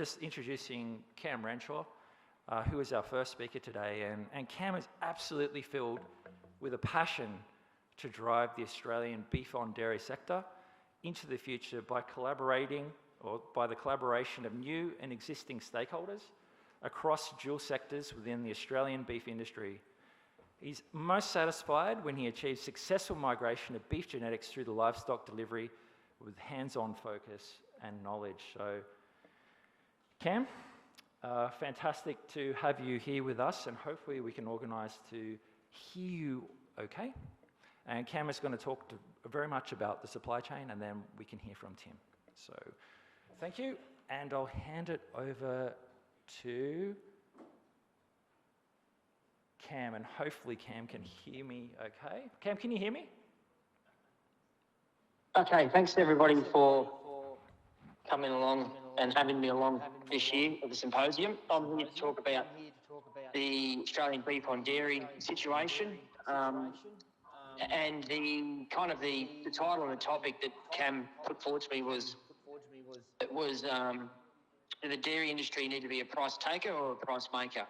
just introducing Cam Renshaw, who is our first speaker today. And Cam is absolutely filled with a passion to drive the Australian beef on dairy sector into the future by the collaboration of new and existing stakeholders across dual sectors within the Australian beef industry. He's most satisfied when he achieves successful migration of beef genetics through the livestock delivery with hands-on focus and knowledge. So, Cam, fantastic to have you here with us, and hopefully we can organise to hear you okay. And Cam is going to talk very much about the supply chain, and then we can hear from Tim. So, thank you, and I'll hand it over to Cam, and hopefully Cam can hear me okay. Cam, can you hear me? Okay, thanks to everybody for coming along and having me along this year at the symposium. I'm here to talk about the Australian beef on dairy situation, and the title and the topic that Cam put forward to me was the dairy industry need to be a price taker or a price maker?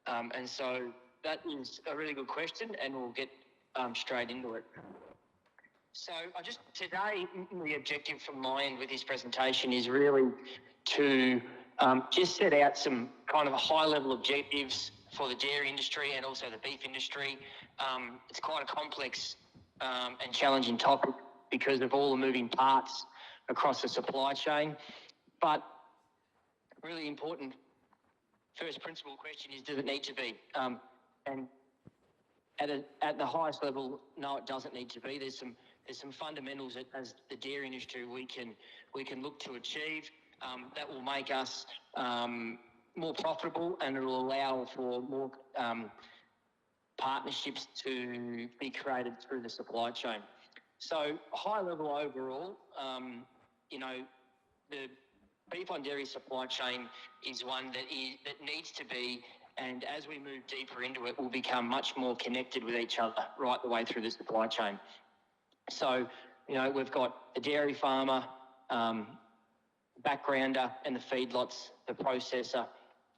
And so that is a really good question, and we'll get straight into it. So today, the objective from my end with this presentation is really to just set out some kind of high-level objectives for the dairy industry and also the beef industry. It's quite a complex and challenging topic because of all the moving parts across the supply chain. But really important first principle question is, does it need to be? And at the highest level, no, it doesn't need to be. There's some fundamentals that, as the dairy industry, we can look to achieve that will make us more profitable, and it will allow for more partnerships to be created through the supply chain. So high level overall, the beef on dairy supply chain is one that needs to be, and as we move deeper into it, will become much more connected with each other right the way through the supply chain. So, we've got the dairy farmer, backgrounder, and the feedlots, the processor,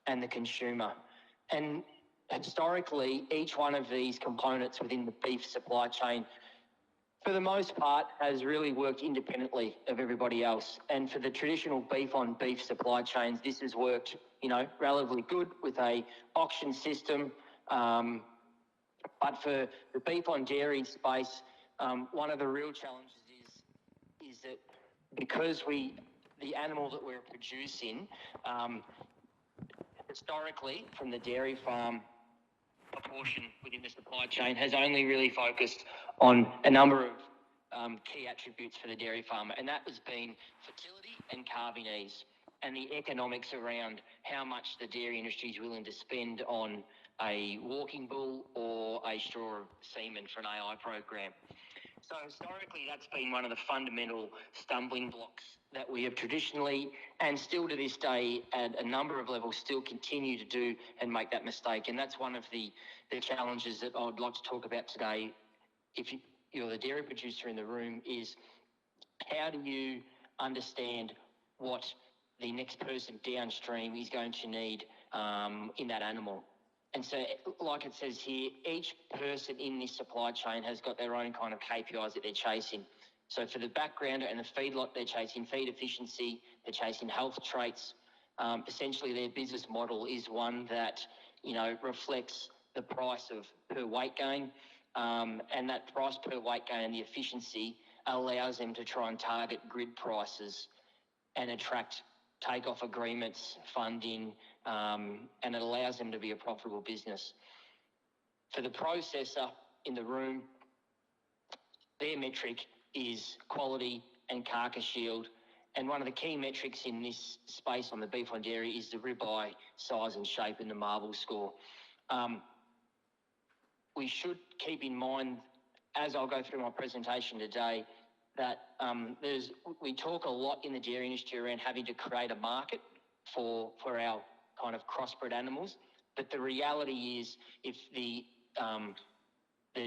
and the consumer. And historically, each one of these components within the beef supply chain, for the most part, has really worked independently of everybody else. And for the traditional beef on beef supply chains, this has worked, relatively good with a auction system. But for the beef on dairy space, one of the real challenges is that because the animal that we're producing, historically from the dairy farm, a portion within the supply chain has only really focused on a number of key attributes for the dairy farmer, and that has been fertility and calving ease, and the economics around how much the dairy industry is willing to spend on a walking bull or a straw of semen for an AI program. So historically, that's been one of the fundamental stumbling blocks that we have traditionally, and still to this day, at a number of levels, still continue to do and make that mistake. And that's one of the challenges that I would like to talk about today. If you're the dairy producer in the room, is how do you understand what the next person downstream is going to need in that animal? And so, like it says here, each person in this supply chain has got their own kind of KPIs that they're chasing. So for the backgrounder and the feedlot, they're chasing feed efficiency, they're chasing health traits. Essentially, their business model is one that, reflects the price of per weight gain, and that price per weight gain and the efficiency allows them to try and target grid prices and attract take-off agreements, funding, and it allows them to be a profitable business. For the processor in the room, their metric is quality and carcass yield, and one of the key metrics in this space on the beef on dairy is the ribeye size and shape and the marble score. We should keep in mind, as I'll go through my presentation today, that we talk a lot in the dairy industry around having to create a market for our kind of crossbred animals, but the reality is, if the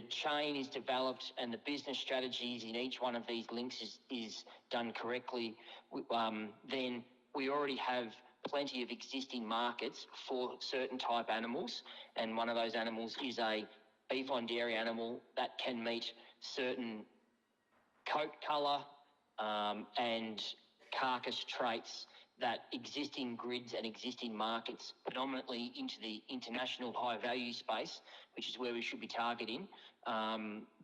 chain is developed and the business strategies in each one of these links is done correctly, then we already have plenty of existing markets for certain type animals, and one of those animals is a beef on dairy animal that can meet certain coat colour and carcass traits that existing grids and existing markets, predominantly into the international high value space, which is where we should be targeting,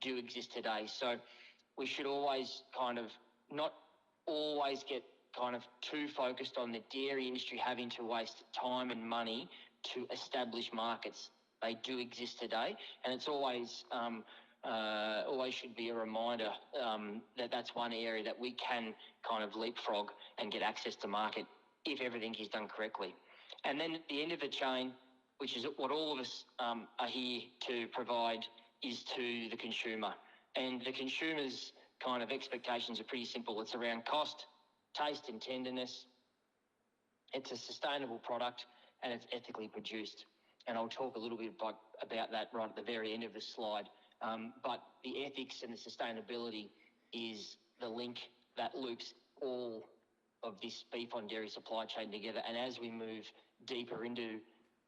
do exist today. So we should always not always get too focused on the dairy industry having to waste time and money to establish markets. They do exist today, and it's always should be a reminder that that's one area that we can leapfrog and get access to market if everything is done correctly. And then at the end of the chain, which is what all of us are here to provide, is to the consumer. And the consumer's expectations are pretty simple. It's around cost, taste and tenderness. It's a sustainable product and it's ethically produced. And I'll talk a little bit about that right at the very end of the slide. But the ethics and the sustainability is the link that loops all of this beef on dairy supply chain together. And as we move deeper into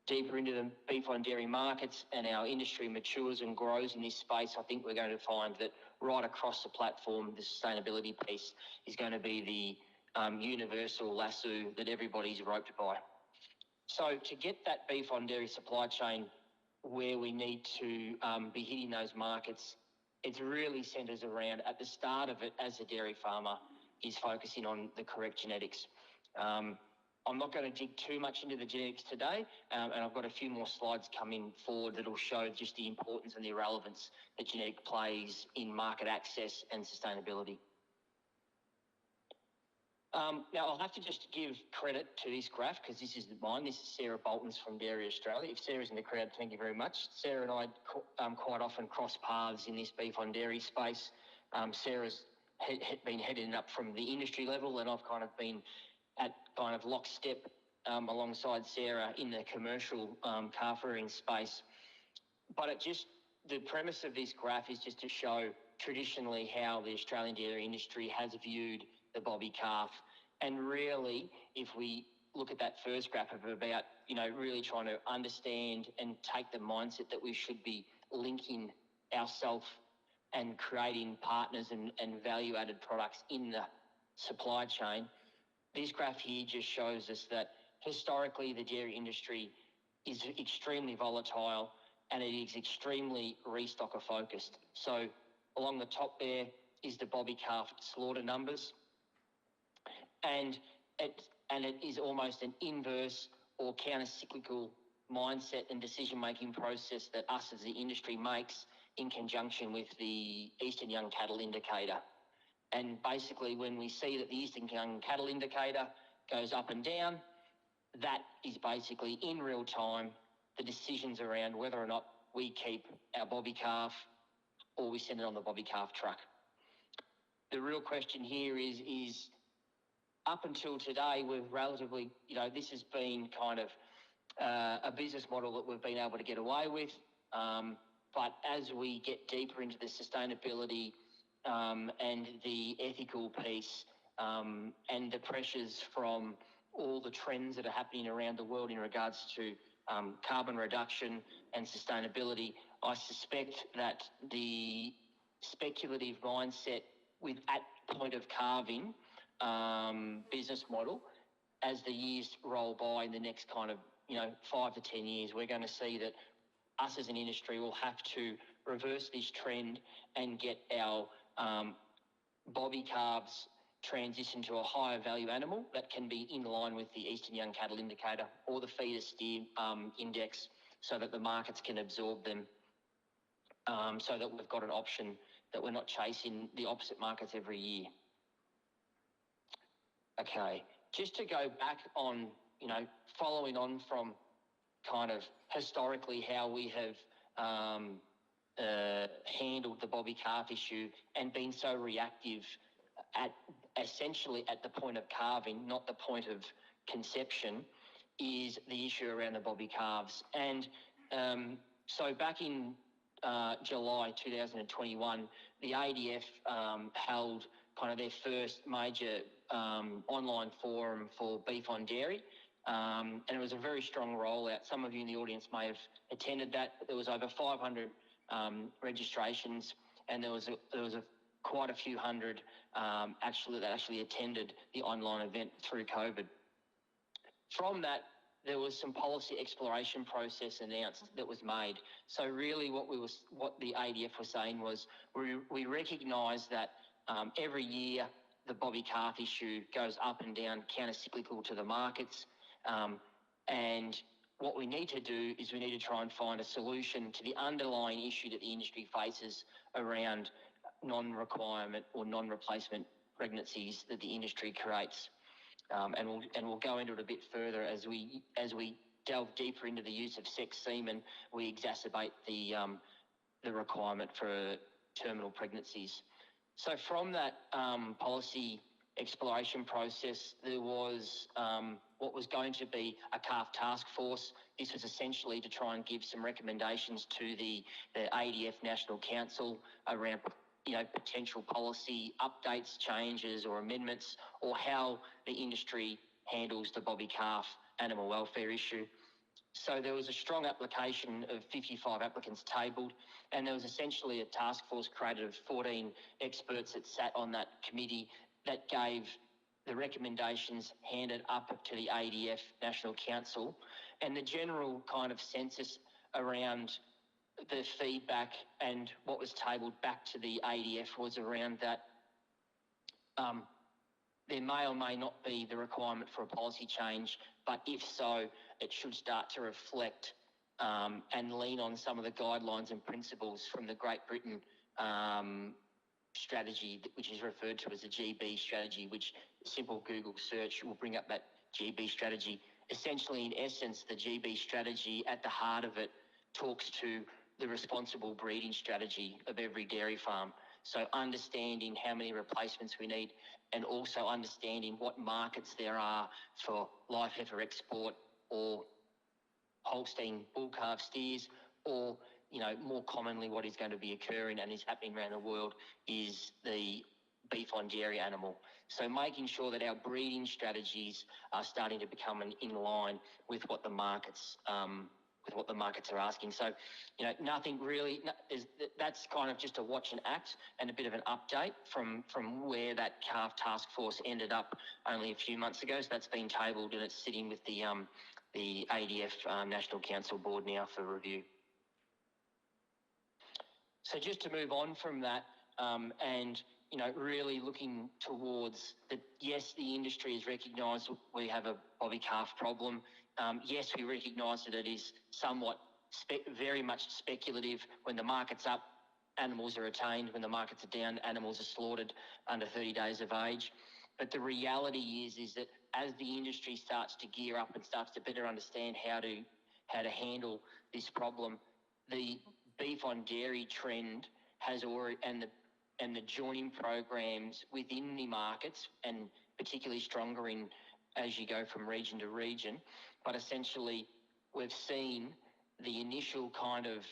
the beef on dairy markets and our industry matures and grows in this space, I think we're going to find that right across the platform, the sustainability piece is going to be the universal lasso that everybody's roped by. So to get that beef on dairy supply chain where we need to be hitting those markets, it really centres around, at the start of it as a dairy farmer, is focusing on the correct genetics. I'm not going to dig too much into the genetics today, and I've got a few more slides coming forward that'll show just the importance and the relevance that genetic plays in market access and sustainability. Now, I'll have to just give credit to this graph because this isn't mine. This is Sarah Bolton's from Dairy Australia. If Sarah's in the crowd, thank you very much. Sarah and I quite often cross paths in this beef on dairy space. Sarah's been heading up from the industry level, and I've been at lockstep alongside Sarah in the commercial calf rearing space. But the premise of this graph is just to show traditionally how the Australian dairy industry has viewed the bobby calf. And really, if we look at that first graph of about, really trying to understand and take the mindset that we should be linking ourselves and creating partners and value-added products in the supply chain, this graph here just shows us that historically the dairy industry is extremely volatile and it is extremely restocker focused. So along the top there is the bobby calf slaughter numbers, and it is almost an inverse or counter-cyclical mindset and decision-making process that us as the industry makes in conjunction with the Eastern Young Cattle Indicator. And basically when we see that the Eastern Young Cattle Indicator goes up and down, that is basically in real time the decisions around whether or not we keep our bobby calf or we send it on the bobby calf truck. The real question here is up until today, we've relatively, this has been a business model that we've been able to get away with. But as we get deeper into the sustainability and the ethical piece and the pressures from all the trends that are happening around the world in regards to carbon reduction and sustainability, I suspect that the speculative mindset with at point of calving business model, as the years roll by in the next 5 to 10 years, we're going to see that us as an industry will have to reverse this trend and get our bobby calves transition to a higher value animal that can be in line with the Eastern Young Cattle Indicator or the feeder steer index, so that the markets can absorb them, so that we've got an option, that we're not chasing the opposite markets every year. Okay, just to go back on, following on from historically how we have handled the bobby calf issue and been so reactive essentially at the point of calving, not the point of conception, is the issue around the bobby calves. And so back in July 2021, the ADF held their first major online forum for beef on dairy, and it was a very strong rollout. Some of you in the audience may have attended that. There was over 500 registrations, and there was quite a few hundred that actually attended the online event through COVID. From that, there was some policy exploration process announced that was made. So really what the ADF was saying was we recognise that every year the Bobby Calf issue goes up and down, counter-cyclical to the markets, and what we need to do is we need to try and find a solution to the underlying issue that the industry faces around non-requirement or non-replacement pregnancies that the industry creates. And we'll go into it a bit further as we delve deeper into the use of sex semen. We exacerbate the requirement for terminal pregnancies. So from that policy exploration process, there was what was going to be a calf task force. This was essentially to try and give some recommendations to the ADF National Council around potential policy updates, changes or amendments, or how the industry handles the Bobby Calf animal welfare issue. So there was a strong application of 55 applicants tabled, and there was essentially a task force created of 14 experts that sat on that committee that gave the recommendations handed up to the ADF National Council, and the general kind of census around the feedback and what was tabled back to the ADF was around that there may or may not be the requirement for a policy change, but if so, it should start to reflect and lean on some of the guidelines and principles from the Great Britain strategy, which is referred to as a GB strategy, which simple Google search will bring up that GB strategy. Essentially, in essence, the GB strategy at the heart of it talks to the responsible breeding strategy of every dairy farm. So understanding how many replacements we need, and also understanding what markets there are for live heifer export or Holstein bull calf steers, or more commonly what is going to be occurring and is happening around the world is the beef on dairy animal. So making sure that our breeding strategies are starting to become in line with what the markets are asking. So, nothing really. That's kind of just a watch and act and a bit of an update from where that calf task force ended up only a few months ago. So that's been tabled and it's sitting with the ADF National Council board now for review. So just to move on from that, and really looking towards yes, the industry has recognised we have a bobby calf problem. Yes, we recognise that it is somewhat very much speculative. When the market's up, animals are retained. When the markets are down, animals are slaughtered under 30 days of age. But the reality is that as the industry starts to gear up and starts to better understand how to handle this problem, the beef on dairy trend has already, and the joining programs within the markets, and particularly stronger as you go from region to region. But essentially, we've seen the initial kind of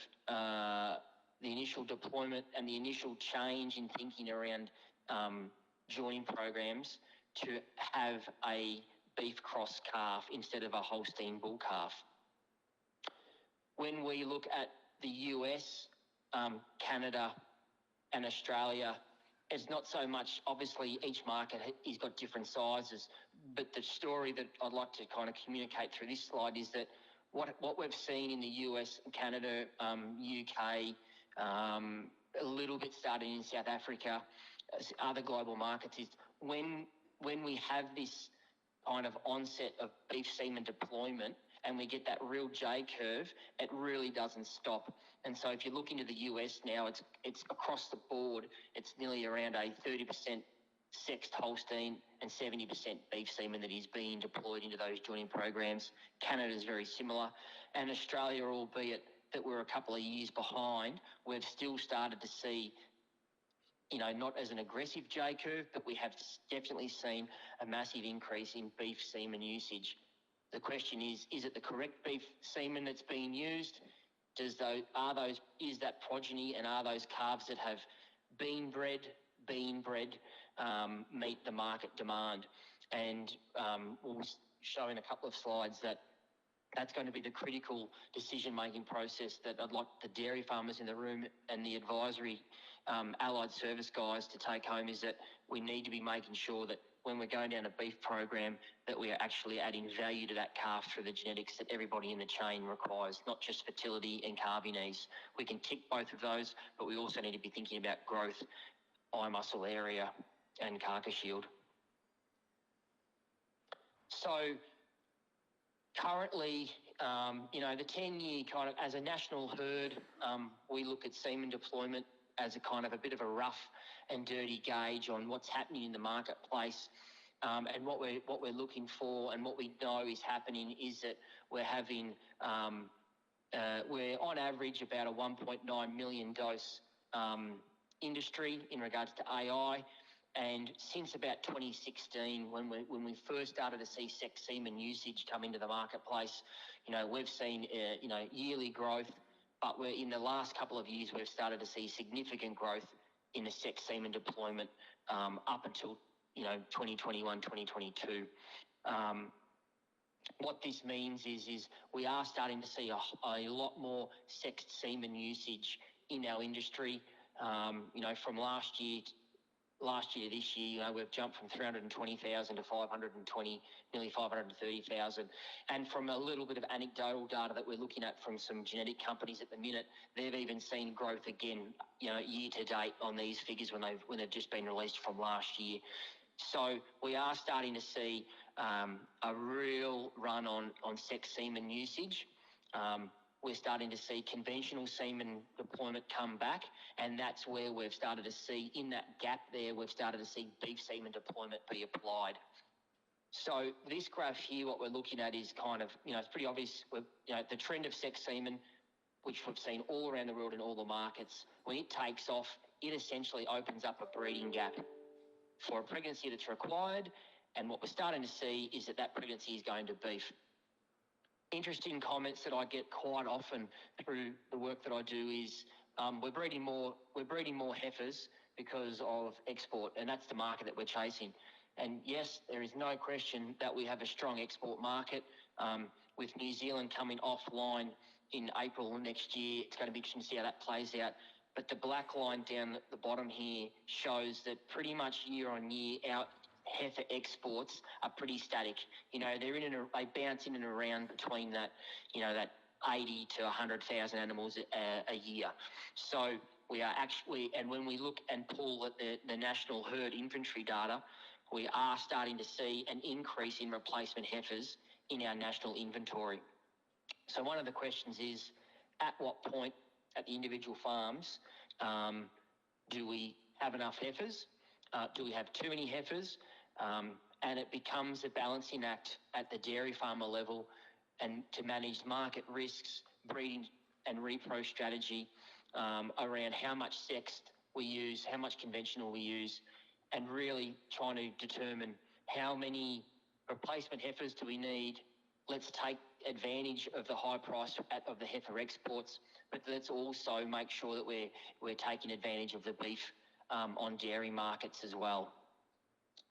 the initial deployment and the initial change in thinking around joining programs to have a beef cross calf instead of a Holstein bull calf. When we look at the US, Canada and Australia, it's not so much, obviously each market has got different sizes, but the story that I'd like to kind of communicate through this slide is that what we've seen in the US, Canada, UK, a little bit starting in South Africa, other global markets, is when we have this kind of onset of beef semen deployment and we get that real J curve, it really doesn't stop. And so if you look into the US now, it's across the board, it's nearly around a 30% sexed Holstein and 70% beef semen that is being deployed into those joining programs. Canada is very similar. And Australia, albeit that we're a couple of years behind, we've still started to see, not as an aggressive J curve, but we have definitely seen a massive increase in beef semen usage. The question is it the correct beef semen that's being used? Is that progeny, and are those calves that have been bred meet the market demand? And we'll show in a couple of slides that that's going to be the critical decision-making process that I'd like the dairy farmers in the room and the advisory allied service guys to take home, is that we need to be making sure that when we're going down a beef program, that we are actually adding value to that calf through the genetics that everybody in the chain requires, not just fertility and calving ease. We can tick both of those, but we also need to be thinking about growth, eye muscle area, and carcass yield. So currently, the 10-year kind of, as a national herd, we look at semen deployment as a kind of a bit of a rough and dirty gauge on what's happening in the marketplace. And what we're looking for, and what we know is happening, is that we're having, we're on average about a 1.9 million dose industry in regards to AI. And since about 2016, when we first started to see sex semen usage come into the marketplace, we've seen yearly growth, but we're in the last couple of years we've started to see significant growth in the sex semen deployment up until 2021, 2022. What this means is we are starting to see a lot more sexed semen usage in our industry. From last year, this year, we've jumped from 320,000 to 520, nearly 530,000. And from a little bit of anecdotal data that we're looking at from some genetic companies at the minute, they've even seen growth again, year to date on these figures when they've just been released from last year. So we are starting to see a real run on sex semen usage. We're starting to see conventional semen deployment come back, and that's where we've started to see, in that gap there, we've started to see beef semen deployment be applied. So this graph here, what we're looking at is kind of, it's pretty obvious, the trend of sex semen, which we've seen all around the world in all the markets, when it takes off, it essentially opens up a breeding gap for a pregnancy that's required, and what we're starting to see is that pregnancy is going to beef. Interesting comments that I get quite often through the work that I do is we're breeding more heifers because of export, and that's the market that we're chasing. And yes, there is no question that we have a strong export market. With New Zealand coming offline in April next year, it's going to be interesting to see how that plays out. But the black line down at the bottom here shows that pretty much year on year, our heifer exports are pretty static. They bounce in and around between that 80 to 100,000 animals a year. So we are actually, and when we look and pull at the national herd inventory data, we are starting to see an increase in replacement heifers in our national inventory. So one of the questions is, at what point at the individual farms do we have enough heifers? Do we have too many heifers? And it becomes a balancing act at the dairy farmer level, and to manage market risks, breeding and repro strategy around how much sexed we use, how much conventional we use, and really trying to determine how many replacement heifers do we need. Let's take advantage of the high price of the heifer exports, but let's also make sure that we're taking advantage of the beef on dairy markets as well,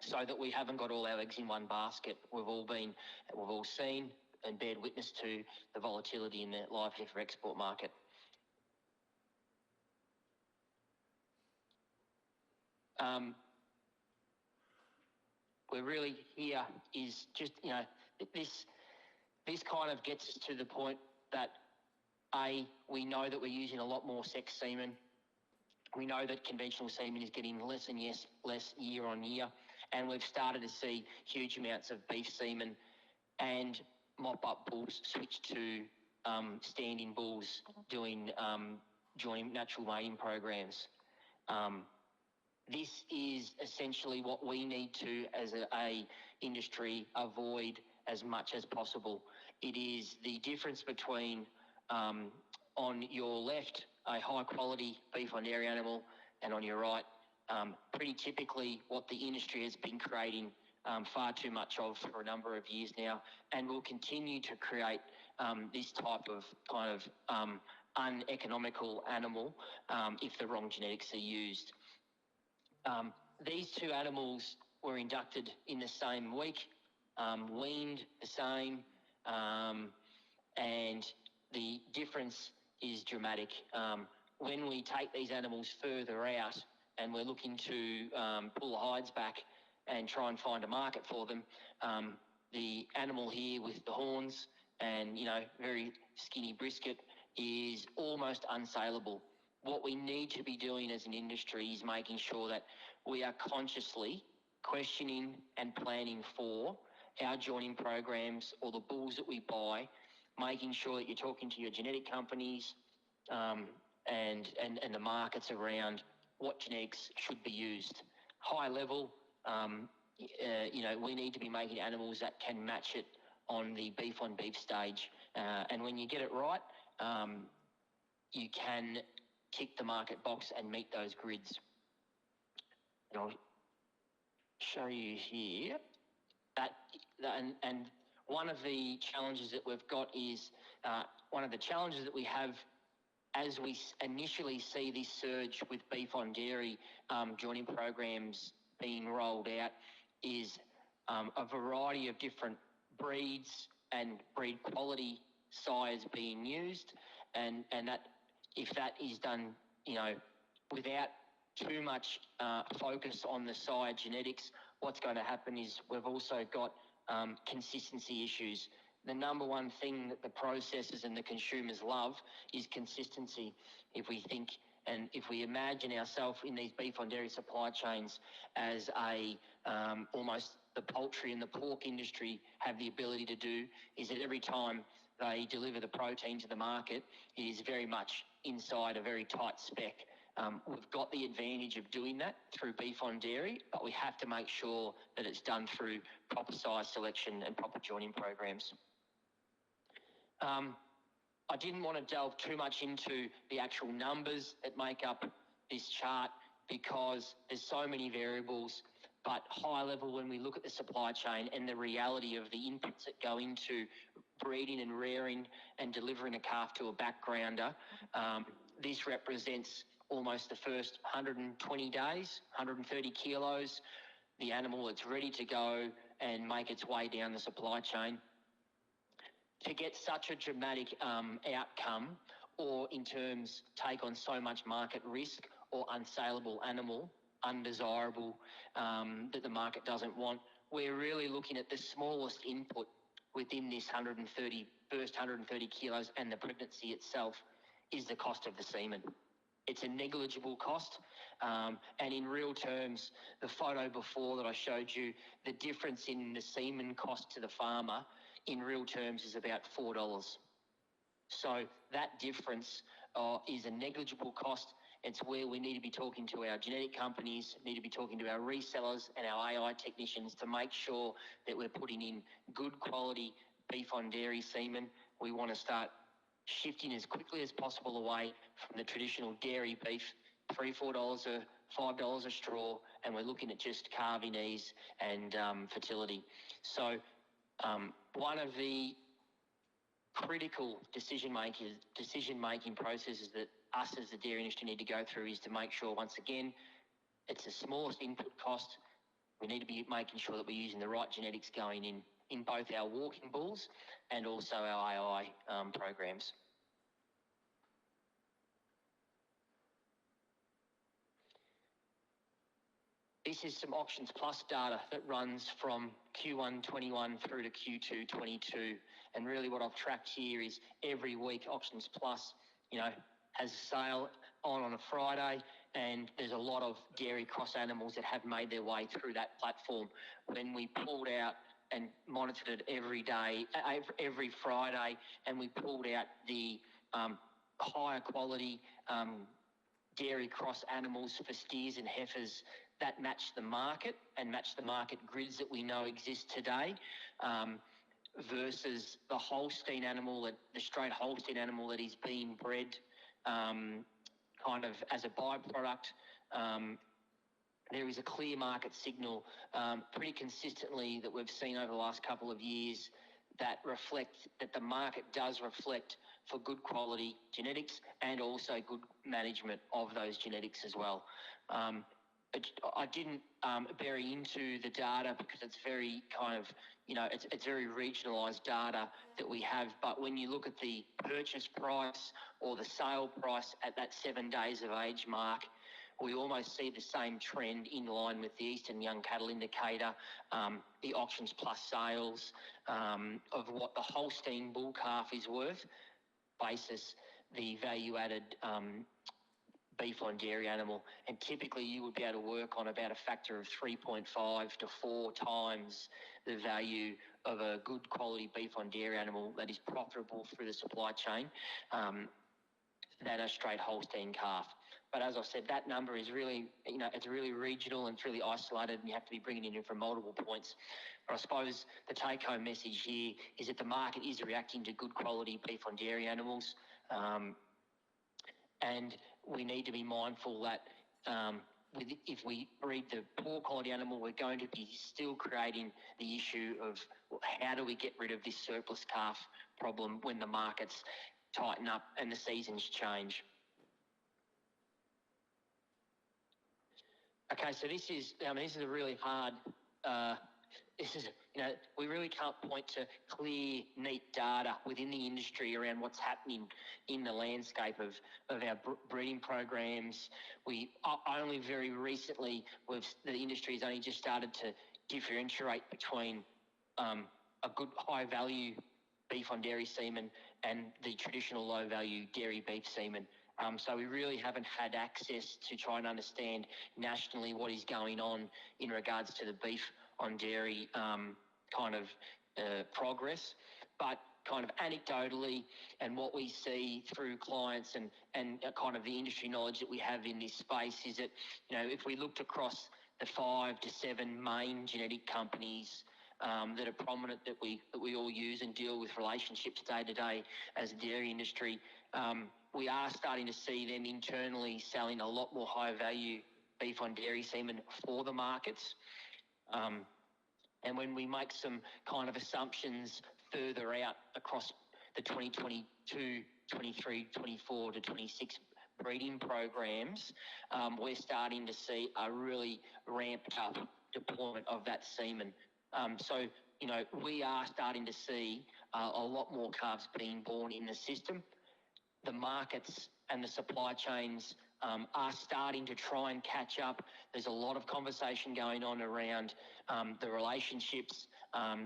so that we haven't got all our eggs in one basket. We've all seen and bared witness to the volatility in the live heifer export market. We're really here is just, this kind of gets us to the point that we know that we're using a lot more sex semen. We know that conventional semen is getting less and less year on year, and we've started to see huge amounts of beef semen and mop-up bulls switch to standing bulls doing joint natural mating programs. This is essentially what we need to, as a industry, avoid as much as possible. It is the difference between, on your left, a high-quality beef on dairy animal, and on your right, pretty typically what the industry has been creating far too much of for a number of years now, and will continue to create this type of kind of uneconomical animal if the wrong genetics are used. These two animals were inducted in the same week. weaned the same, and the difference is dramatic. When we take these animals further out and we're looking to pull the hides back and try and find a market for them, the animal here with the horns and, very skinny brisket is almost unsaleable. What we need to be doing as an industry is making sure that we are consciously questioning and planning for our joining programs or the bulls that we buy, making sure that you're talking to your genetic companies and the markets around what genetics should be used. High level, we need to be making animals that can match it on the beef on beef stage. And when you get it right, you can tick the market box and meet those grids. And I'll show you here and one of the challenges that we've got is one of the challenges that we have as we initially see this surge with beef on dairy joining programs being rolled out is a variety of different breeds and breed quality sires being used, and that if that is done, without too much focus on the sire genetics, what's going to happen is we've also got consistency issues. The number one thing that the processors and the consumers love is consistency. If we think and if we imagine ourselves in these beef on dairy supply chains as almost the poultry and the pork industry have the ability to do, is that every time they deliver the protein to the market, it is very much inside a very tight spec. We've got the advantage of doing that through beef on dairy, but we have to make sure that it's done through proper size selection and proper joining programs. I didn't want to delve too much into the actual numbers that make up this chart because there's so many variables, but high level, when we look at the supply chain and the reality of the inputs that go into breeding and rearing and delivering a calf to a backgrounder, this represents almost the first 120 days, 130 kilos, the animal that's ready to go and make its way down the supply chain. To get such a dramatic outcome, or in terms take on so much market risk or unsaleable animal, undesirable, that the market doesn't want, we're really looking at the smallest input within this first 130 kilos, and the pregnancy itself is the cost of the semen. It's a negligible cost, and in real terms, the photo before that I showed you, the difference in the semen cost to the farmer in real terms is about $4. So that difference is a negligible cost. It's where we need to be talking to our genetic companies, need to be talking to our resellers and our AI technicians to make sure that we're putting in good quality beef on dairy semen. We want to start shifting as quickly as possible away from the traditional dairy beef, $3, $4 or $5 a straw, and we're looking at just calving ease and fertility. So one of the critical decision-making processes that us as the dairy industry need to go through is to make sure, once again, it's the smallest input cost. We need to be making sure that we're using the right genetics going in both our walking bulls and also our AI programs. This is some Auctions Plus data that runs from Q1 21 through to Q2 22. And really what I've tracked here is every week Auctions Plus, has a sale on a Friday, and there's a lot of dairy cross animals that have made their way through that platform. When we pulled out and monitored it every day, every Friday, and we pulled out the higher quality dairy cross animals for steers and heifers that match the market and match the market grids that we know exist today, versus the Holstein animal, the straight Holstein animal that is being bred kind of as a byproduct. There is a clear market signal pretty consistently that we've seen over the last couple of years that reflect that the market does reflect for good quality genetics and also good management of those genetics as well. I didn't bury into the data because it's very kind of, it's very regionalised data that we have. But when you look at the purchase price or the sale price at that 7 days of age mark, we almost see the same trend in line with the Eastern Young Cattle Indicator, the auctions plus sales of what the Holstein bull calf is worth, basis the value-added beef on dairy animal, and typically you would be able to work on about a factor of 3.5 to 4 times the value of a good quality beef on dairy animal that is profitable through the supply chain than a straight Holstein calf. But as I said, that number is really, it's really regional and it's really isolated, and you have to be bringing it in from multiple points. But I suppose the take-home message here is that the market is reacting to good quality beef on dairy animals, and we need to be mindful that if we breed the poor quality animal, we're going to be still creating the issue of how do we get rid of this surplus calf problem when the markets tighten up and the seasons change. Okay, so this is a really hard, we really can't point to clear, neat data within the industry around what's happening in the landscape of our breeding programs. We only very recently, the industry has only just started to differentiate between a good high value beef on dairy semen and the traditional low value dairy beef semen. So we really haven't had access to try and understand nationally what is going on in regards to the beef on dairy progress. But kind of anecdotally, and what we see through clients and kind of the industry knowledge that we have in this space is that, if we looked across the 5 to 7 main genetic companies that are prominent that we all use and deal with relationships day to day as a dairy industry, we are starting to see them internally selling a lot more high value beef on dairy semen for the markets. And when we make some kind of assumptions further out across the 2022, 23, 24 to 26 breeding programs, we're starting to see a really ramped up deployment of that semen. So, we are starting to see a lot more calves being born in the system. The markets and the supply chains are starting to try and catch up. There's a lot of conversation going on around the relationships.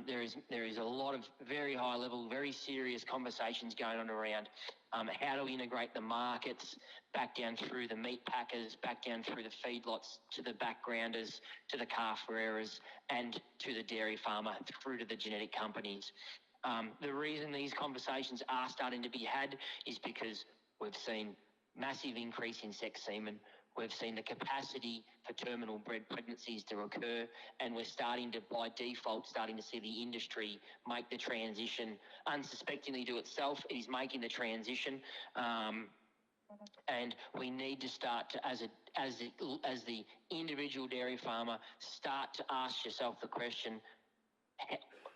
There is a lot of very high level, very serious conversations going on around how do we integrate the markets back down through the meat packers, back down through the feedlots, to the backgrounders, to the calf rearers, and to the dairy farmer, through to the genetic companies. The reason these conversations are starting to be had is because we've seen massive increase in sex semen. We've seen the capacity for terminal bred pregnancies to occur, and we're starting to, by default, see the industry make the transition unsuspectingly to itself. It is making the transition, and we need to start to, as the individual dairy farmer, start to ask yourself the question: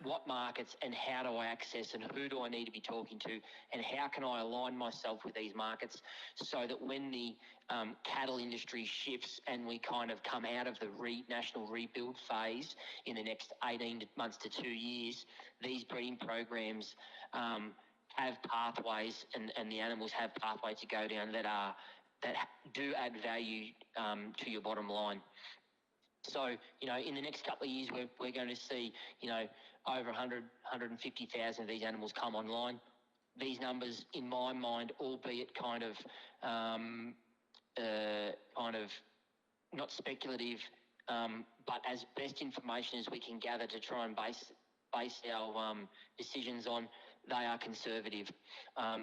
what markets and how do I access, and who do I need to be talking to, and how can I align myself with these markets so that when the cattle industry shifts and we kind of come out of the national rebuild phase in the next 18 months to 2 years, these breeding programs have pathways and the animals have pathways to go down that do add value to your bottom line. So, in the next couple of years, we're going to see, over 150,000 of these animals come online. These numbers, in my mind, albeit kind of not speculative, but as best information as we can gather to try and base our decisions on, they are conservative.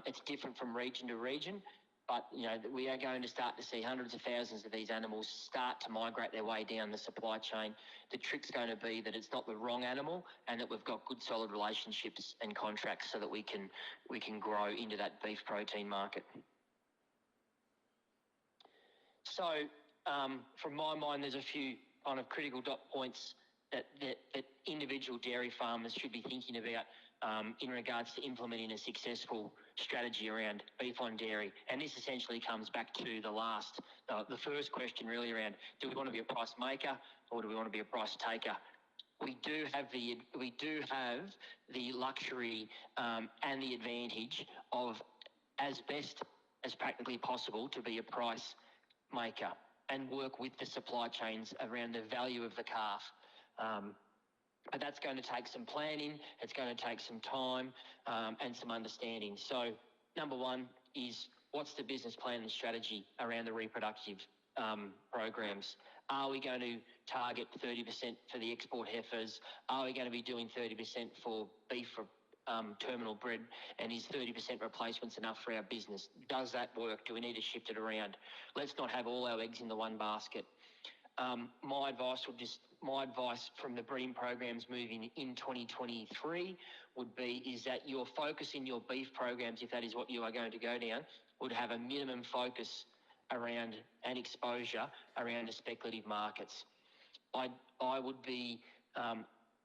It's different from region to region, but we are going to start to see hundreds of thousands of these animals start to migrate their way down the supply chain. The trick's going to be that it's not the wrong animal, and that we've got good solid relationships and contracts so that we can grow into that beef protein market. So from my mind, there's a few kind of critical dot points that individual dairy farmers should be thinking about in regards to implementing a successful strategy around beef on dairy. And this essentially comes back to the first question really around, do we want to be a price maker or do we want to be a price taker? We do have the luxury and the advantage of, as best as practically possible, to be a price maker and work with the supply chains around the value of the calf. But that's going to take some planning, it's going to take some time and some understanding. So number one is, what's the business plan and strategy around the reproductive programs? Are we going to target 30% for the export heifers? Are we going to be doing 30% for beef for terminal bred? And is 30% replacements enough for our business? Does that work? Do we need to shift it around? Let's not have all our eggs in the one basket. My advice from the breeding programs moving in 2023 would be is that your focus in your beef programs, if that is what you are going to go down, would have a minimum focus around and exposure around the speculative markets. I would be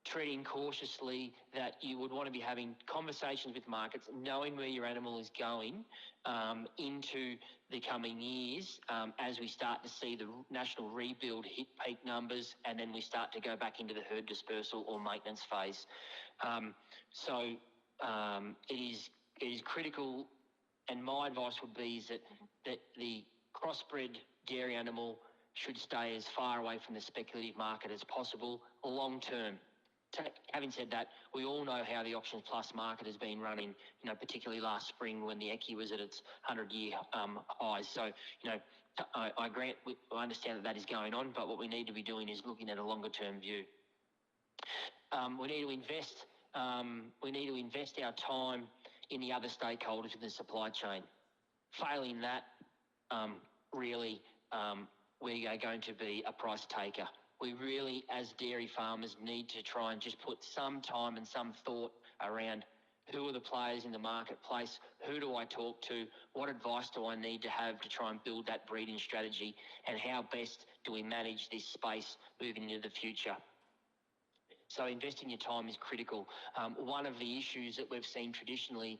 treading cautiously that you would want to be having conversations with markets, knowing where your animal is going into the coming years as we start to see the national rebuild hit peak numbers, and then we start to go back into the herd dispersal or maintenance phase. So it is critical, and my advice would be is that the crossbred dairy animal should stay as far away from the speculative market as possible long term. Having said that, we all know how the Auctions Plus market has been running, particularly last spring when the ECI was at its 100-year highs. So, I understand that is going on, but what we need to be doing is looking at a longer-term view. We need to invest our time in the other stakeholders in the supply chain. Failing that, we are going to be a price taker. We really, as dairy farmers, need to try and just put some time and some thought around who are the players in the marketplace, who do I talk to, what advice do I need to have to try and build that breeding strategy, and how best do we manage this space moving into the future. So investing your time is critical. One of the issues that we've seen traditionally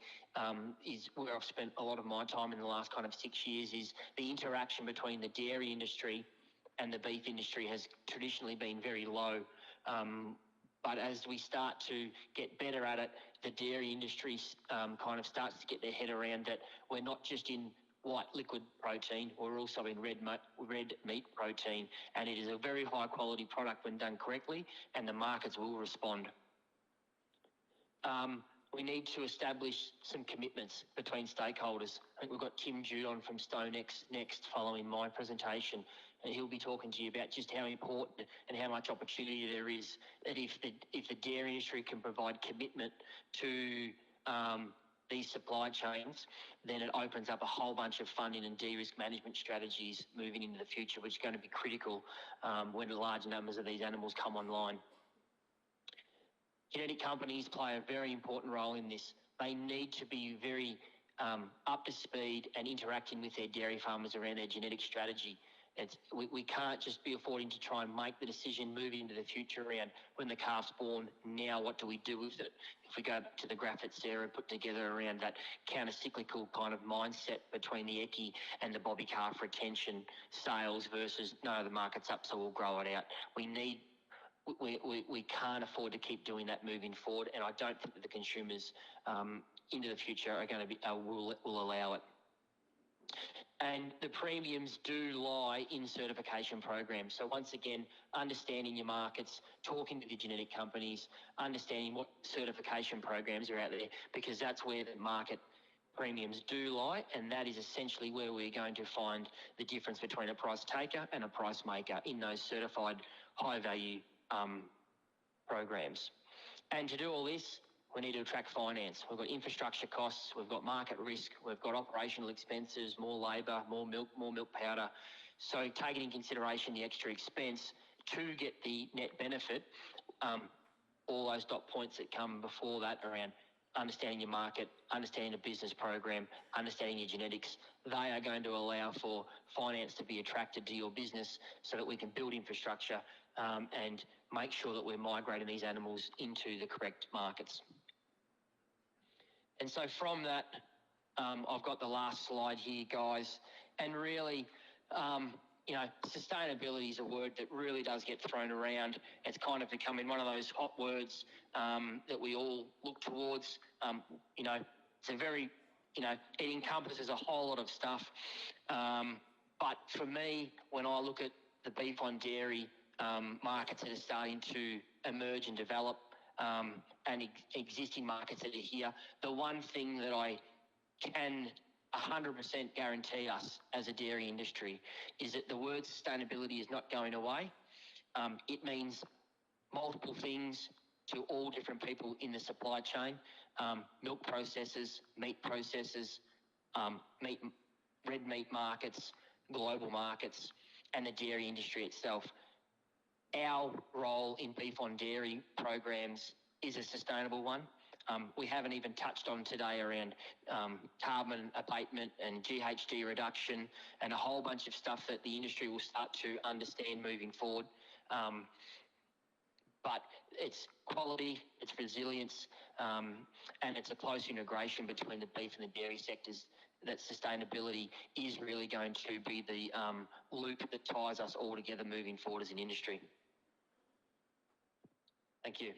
is where I've spent a lot of my time in the last kind of 6 years is the interaction between the dairy industry and the beef industry has traditionally been very low. But as we start to get better at it, the dairy industry kind of starts to get their head around that we're not just in white liquid protein, we're also in red meat protein, and it is a very high quality product when done correctly, and the markets will respond. We need to establish some commitments between stakeholders. I think we've got Tim Judon from StoneX next following my presentation, and he'll be talking to you about just how important and how much opportunity there is that if the dairy industry can provide commitment to these supply chains, then it opens up a whole bunch of funding and de-risk management strategies moving into the future, which is going to be critical when large numbers of these animals come online. Genetic companies play a very important role in this. They need to be very up to speed and interacting with their dairy farmers around their genetic strategy. We can't just be affording to try and make the decision moving into the future around when the calf's born, now what do we do with it? If we go back to the graph that Sarah put together around that counter-cyclical kind of mindset between the ECI and the bobby calf retention sales versus, no, the market's up, so we'll grow it out. We can't afford to keep doing that moving forward, and I don't think that the consumers into the future are going to be will allow it. And the premiums do lie in certification programs. So once again, understanding your markets, talking to the genetic companies, understanding what certification programs are out there, because that's where the market premiums do lie, and that is essentially where we're going to find the difference between a price taker and a price maker in those certified high-value programs. And to do all this, we need to attract finance. We've got infrastructure costs, we've got market risk, we've got operational expenses, more labour, more milk powder. So taking in consideration the extra expense to get the net benefit, all those dot points that come before that around understanding your market, understanding the business program, understanding your genetics, they are going to allow for finance to be attracted to your business so that we can build infrastructure and make sure that we're migrating these animals into the correct markets. And so from that, I've got the last slide here, guys. And really, you know, sustainability is a word that really does get thrown around. It's kind of becoming one of those hot words that we all look towards. You know, it's a very, you know, it encompasses a whole lot of stuff. But for me, when I look at the beef on dairy markets that are starting to emerge and develop, and existing markets that are here, the one thing that I can 100% guarantee us as a dairy industry is that the word sustainability is not going away. It means multiple things to all different people in the supply chain, milk processors, meat processors, red meat markets, global markets, and the dairy industry itself. Our role in beef on dairy programs is a sustainable one. We haven't even touched on today around carbon abatement and GHG reduction and a whole bunch of stuff that the industry will start to understand moving forward. But it's quality, it's resilience, and it's a close integration between the beef and the dairy sectors that sustainability is really going to be the loop that ties us all together moving forward as an industry. Thank you.